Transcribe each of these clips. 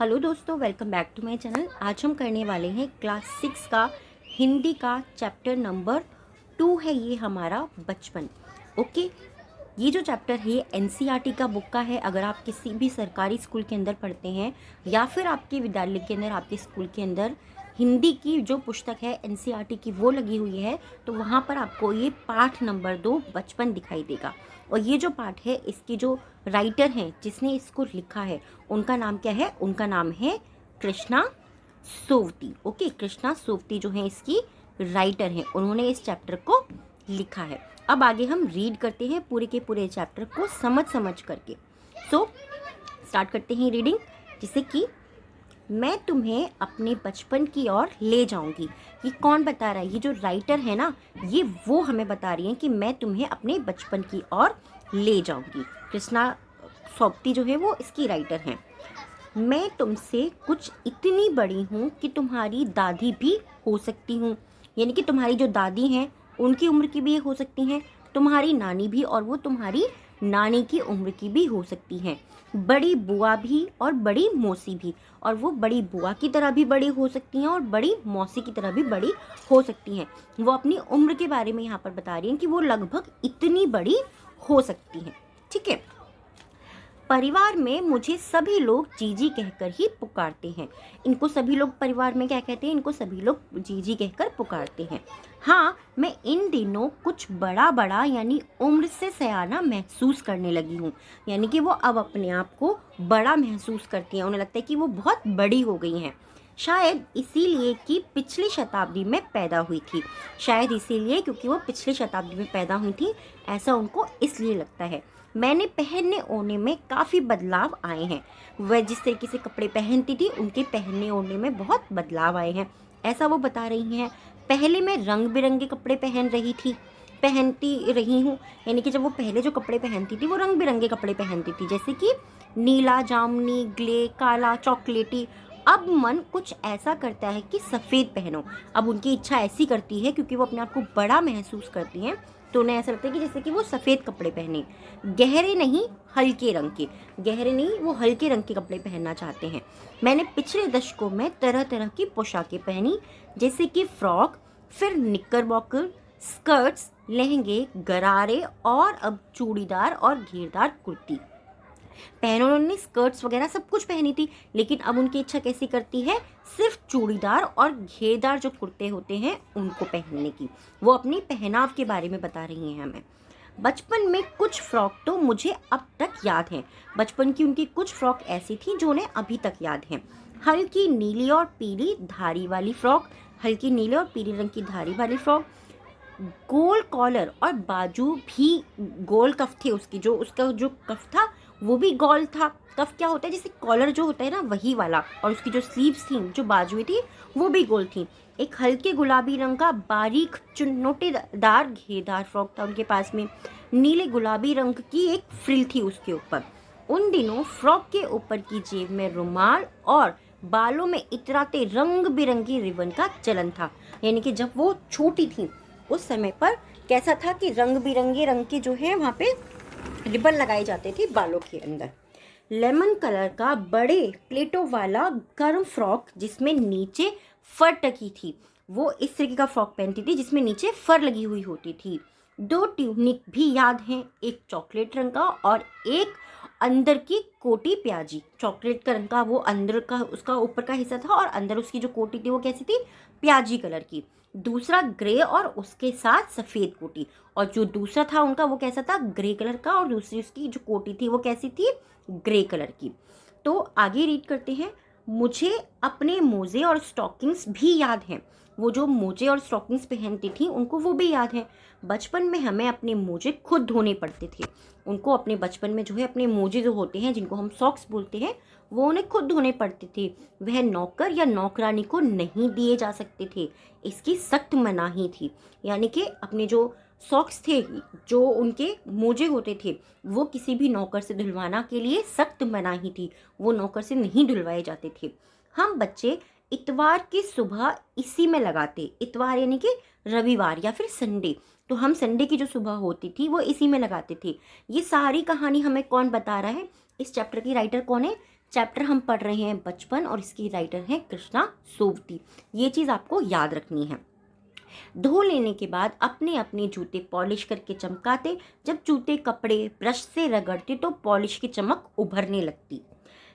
Hello दोस्तों, welcome back to my channel. आज हम करने वाले हैं क्लास 6 का हिंदी का चैप्टर नंबर 2 है ये हमारा बचपन। ओके, ये जो चैप्टर है ये एनसीईआरटी का बुक का है। अगर आप किसी भी सरकारी स्कूल के अंदर पढ़ते हैं या फिर आपके विद्यालय के अंदर, आपके स्कूल के अंदर हिंदी की जो पुस्तक है एनसीईआरटी की वो लगी हुई है, तो वहाँ पर आपको ये पाठ नंबर 2 बचपन दिखाई देगा। और ये जो पाठ है इसकी जो राइटर हैं जिसने इसको लिखा है उनका नाम क्या है? उनका नाम है कृष्णा सोवती। ओके, कृष्णा सोवती जो है इसकी राइटर हैं, उन्होंने इस चैप्टर को लिखा है। अब आगे हम रीड करते हैं पूरे के पूरे चैप्टर को समझ करके। सो स्टार्ट करते हैं रीडिंग। जैसे कि मैं तुम्हें अपने बचपन की ओर ले जाऊंगी। ये कौन बता रहा है? ये जो राइटर है ना, ये वो हमें बता रही है कि मैं तुम्हें अपने बचपन की ओर ले जाऊंगी। कृष्णा सोवती जो है वो इसकी राइटर हैं। मैं तुमसे कुछ इतनी बड़ी हूँ कि तुम्हारी दादी भी हो सकती हूँ, यानी कि तुम्हारी जो दादी हैं उनकी उम्र की भी हो सकती हैं, तुम्हारी नानी भी, और वो तुम्हारी नानी की उम्र की भी हो सकती हैं, बड़ी बुआ भी और बड़ी मौसी भी, और वो बड़ी बुआ की तरह भी बड़ी हो सकती हैं और बड़ी मौसी की तरह भी बड़ी हो सकती हैं। वो अपनी उम्र के बारे में यहाँ पर बता रही हैं कि वो लगभग इतनी बड़ी हो सकती हैं। ठीक है। परिवार में मुझे सभी लोग जीजी कहकर ही पुकारते हैं। इनको सभी लोग परिवार में क्या कहते हैं? इनको सभी लोग जीजी कहकर पुकारते हैं। हाँ, मैं इन दिनों कुछ बड़ा बड़ा यानी उम्र से सयाना महसूस करने लगी हूँ। यानी कि वो अब अपने आप को बड़ा महसूस करती हैं, उन्हें लगता है कि वो बहुत बड़ी हो गई हैं। शायद इसीलिए कि पिछली शताब्दी में पैदा हुई थी। शायद इसीलिए क्योंकि वो पिछली शताब्दी में पैदा हुई थी, ऐसा उनको इसलिए लगता है। मैंने पहनने ओढ़ने में काफ़ी बदलाव आए हैं। वह जिस तरीके से कपड़े पहनती थी उनके पहनने ओढ़ने में बहुत बदलाव आए हैं, ऐसा वो बता रही हैं। पहले मैं रंग बिरंगे कपड़े पहनती रही हूँ। यानी कि जब वो पहले जो कपड़े पहनती थी वो रंग बिरंगे कपड़े पहनती थी, जैसे कि नीला, जामुनी, ग्रे, काला, चॉकलेटी। अब मन कुछ ऐसा करता है कि सफ़ेद पहनो। अब उनकी इच्छा ऐसी करती है क्योंकि वो अपने आप को बड़ा महसूस करती हैं, तो उन्हें ऐसा लगता है कि जैसे कि वो सफ़ेद कपड़े पहने, गहरे नहीं हल्के रंग के, गहरे नहीं वो हल्के रंग के कपड़े पहनना चाहते हैं। मैंने पिछले दशकों में तरह तरह की पोशाकें पहनी, जैसे कि फ्रॉक, फिर निकरबॉकर, स्कर्ट्स, लहंगे, गरारे और अब चूड़ीदार और घेरदार कुर्ती। पहले उन्होंने स्कर्ट्स वगैरह सब कुछ पहनी थी, लेकिन अब उनकी इच्छा कैसी करती है? सिर्फ चूड़ीदार और घेरदार जो कुर्ते होते हैं उनको पहनने की। वो अपनी पहनाव के बारे में बता रही हैं हमें। बचपन में कुछ फ्रॉक तो मुझे अब तक याद हैं। बचपन की उनकी कुछ फ्रॉक ऐसी थी जो उन्हें अभी तक याद हैं। हल्की नीली और पीली धारी वाली फ्रॉक, हल्की नीले और पीली रंग की धारी वाली फ्रॉक, गोल कॉलर और बाजू भी गोल कफ थे उसकी, जो उसका जो कफ था वो भी गोल था। कफ क्या होता है? जैसे कॉलर जो होता है ना वही वाला, और उसकी जो स्लीव्स थी, जो बाजुएं थी, वो भी गोल थी। एक हल्के गुलाबी रंग का बारीक चुन्नोटेदार घेरदार फ्रॉक था उनके पास में। नीले गुलाबी रंग की एक फ्रिल थी उसके ऊपर। उन दिनों फ्रॉक के ऊपर की जेब में रुमाल और बालों में इतराते रंग बिरंगी रिबन का चलन था। यानी कि जब वो छोटी थी उस समय पर कैसा था कि रंग बिरंगे रंग के जो है वहाँ पे रिबन लगाए जाते थे बालों के अंदर। लेमन कलर का बड़े प्लेटों वाला गर्म फ्रॉक जिसमें नीचे फर टकी थी, वो इस तरीके का फ्रॉक पहनती थी जिसमें नीचे फर लगी हुई होती थी। 2 ट्यूनिक भी याद हैं, एक चॉकलेट रंग का और एक अंदर की कोटी प्याजी। चॉकलेट का रंग का वो अंदर का उसका ऊपर का हिस्सा था, और अंदर उसकी जो कोटी थी वो कैसी थी? प्याजी कलर की। दूसरा ग्रे और उसके साथ सफ़ेद कोटी, और जो दूसरा था उनका वो कैसा था? ग्रे कलर का, और दूसरी उसकी जो कोटी थी वो कैसी थी? ग्रे कलर की। तो आगे रीड करते हैं। मुझे अपने मोजे और स्टॉकिंग्स भी याद हैं। वो जो मोजे और स्टॉकिंग्स पहनती थी उनको वो भी याद है। बचपन में हमें अपने मोजे खुद धोने पड़ते थे। उनको अपने बचपन में जो है अपने मोजे जो होते हैं जिनको हम सॉक्स बोलते हैं, वो उन्हें खुद धोने पड़ते थे। वह नौकर या नौकरानी को नहीं दिए जा सकते थे, इसकी सख्त मनाही थी। यानी कि अपने जो सॉक्स थे, जो उनके मोजे होते थे, वो किसी भी नौकर से धुलवाना के लिए सख्त मनाही थी। वो नौकर से नहीं धुलवाए जाते थे। हम बच्चे इतवार की सुबह इसी में लगाते। इतवार यानी कि रविवार या फिर संडे, तो हम संडे की जो सुबह होती थी वो इसी में लगाते थे। ये सारी कहानी हमें कौन बता रहा है? इस चैप्टर की राइटर कौन है? चैप्टर हम पढ़ रहे हैं बचपन और इसकी राइटर है कृष्णा सोवती। ये चीज़ आपको याद रखनी है। धो लेने के बाद अपने अपने जूते पॉलिश करके चमकाते। जब जूते कपड़े ब्रश से रगड़ते तो पॉलिश की चमक उभरने लगती।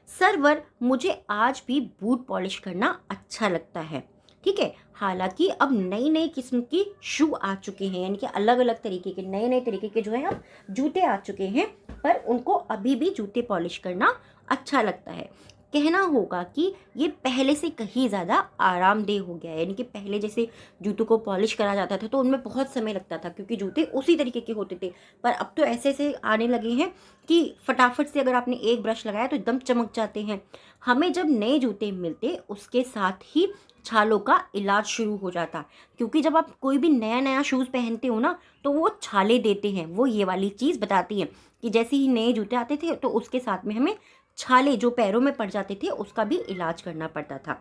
सरवर, मुझे आज भी बूट पॉलिश करना अच्छा लगता है। ठीक है, हालांकि अब नई नई किस्म की शू आ चुके हैं, यानी कि अलग अलग तरीके के नए नए तरीके के जो है अब जूते आ चुके हैं, पर उनको अभी भी जूते पॉलिश करना अच्छा लगता है। कहना होगा कि ये पहले से कहीं ज़्यादा आरामदेह हो गया है, यानी कि पहले जैसे जूतों को पॉलिश करा जाता था तो उनमें बहुत समय लगता था क्योंकि जूते उसी तरीके के होते थे, पर अब तो ऐसे ऐसे आने लगे हैं कि फटाफट से अगर आपने एक ब्रश लगाया तो एकदम चमक जाते हैं। हमें जब नए जूते मिलते उसके साथ ही छालों का इलाज शुरू हो जाता, क्योंकि जब आप कोई भी नया नया शूज़ पहनते हो ना तो वो छाले देते हैं। वो ये वाली चीज़ बताती हैं कि जैसे ही नए जूते आते थे तो उसके साथ में हमें छाले जो पैरों में पड़ जाते थे उसका भी इलाज करना पड़ता था।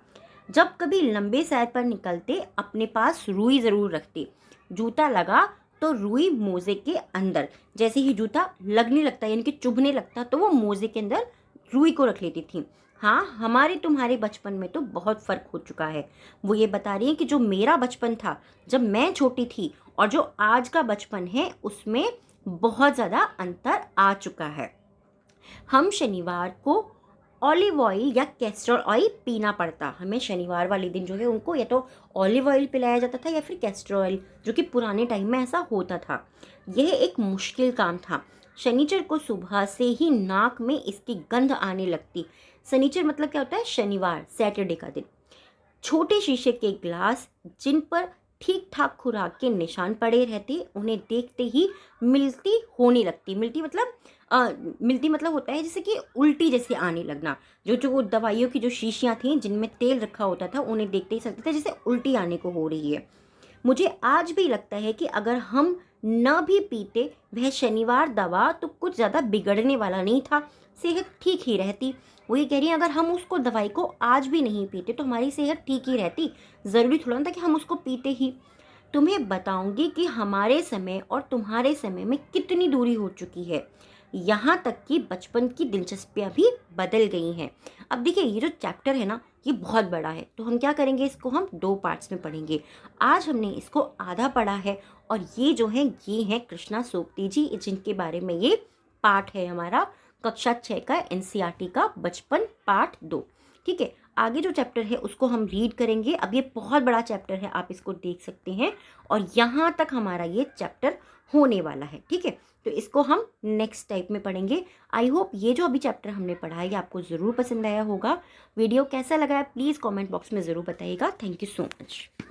जब कभी लंबे सैर पर निकलते अपने पास रुई ज़रूर रखते। जूता लगा तो रुई मोजे के अंदर, जैसे ही जूता लगने लगता यानी कि चुभने लगता तो वो मोजे के अंदर रुई को रख लेती थी। हाँ, हमारे तुम्हारे बचपन में तो बहुत फ़र्क हो चुका है। वो ये बता रही है कि जो मेरा बचपन था जब मैं छोटी थी और जो आज का बचपन है उसमें बहुत ज़्यादा अंतर आ चुका है। हम शनिवार को ऑलिव ऑयल या कैस्टर ऑयल पीना पड़ता। हमें शनिवार वाले दिन जो है उनको या तो ऑलिव ऑयल पिलाया जाता था या फिर कैस्टर ऑयल, जो कि पुराने टाइम में ऐसा होता था। यह एक मुश्किल काम था। शनिचर को सुबह से ही नाक में इसकी गंध आने लगती। शनिचर मतलब क्या होता है? शनिवार, सैटरडे का दिन। छोटे शीशे के ग्लास जिन पर ठीक ठाक खुराक के निशान पड़े रहते, उन्हें देखते ही मिलती मतलब होता है जैसे कि उल्टी जैसे आने लगना। जो वो दवाइयों की जो शीशियाँ थीं जिनमें तेल रखा होता था उन्हें देखते ही लगता था जैसे उल्टी आने को हो रही है। मुझे आज भी लगता है कि अगर हम न भी पीते वह शनिवार दवा तो कुछ ज़्यादा बिगड़ने वाला नहीं था, सेहत ठीक ही रहती। वो ये कह रही है अगर हम उसको दवाई को आज भी नहीं पीते तो हमारी सेहत ठीक ही रहती, ज़रूरी थोड़ा ना था कि हम उसको पीते ही। तुम्हें बताऊंगी कि हमारे समय और तुम्हारे समय में कितनी दूरी हो चुकी है, यहाँ तक कि बचपन की दिलचस्पियाँ भी बदल गई हैं। अब देखिए, ये जो चैप्टर है ना ये बहुत बड़ा है, तो हम क्या करेंगे, इसको हम 2 पार्ट्स में पढ़ेंगे। आज हमने इसको आधा पढ़ा है और ये जो है ये हैं कृष्णा सोपती जी, जिनके बारे में ये पाठ है हमारा कक्षा 6 का एनसीईआरटी का बचपन पार्ट 2। ठीक है, आगे जो चैप्टर है उसको हम रीड करेंगे। अब ये बहुत बड़ा चैप्टर है, आप इसको देख सकते हैं, और यहाँ तक हमारा ये चैप्टर होने वाला है। ठीक है, तो इसको हम नेक्स्ट टाइप में पढ़ेंगे। आई होप ये जो अभी चैप्टर हमने पढ़ा है ये आपको ज़रूर पसंद आया होगा। वीडियो कैसा लगा है प्लीज़ कमेंट बॉक्स में ज़रूर बताइएगा। Thank you so much.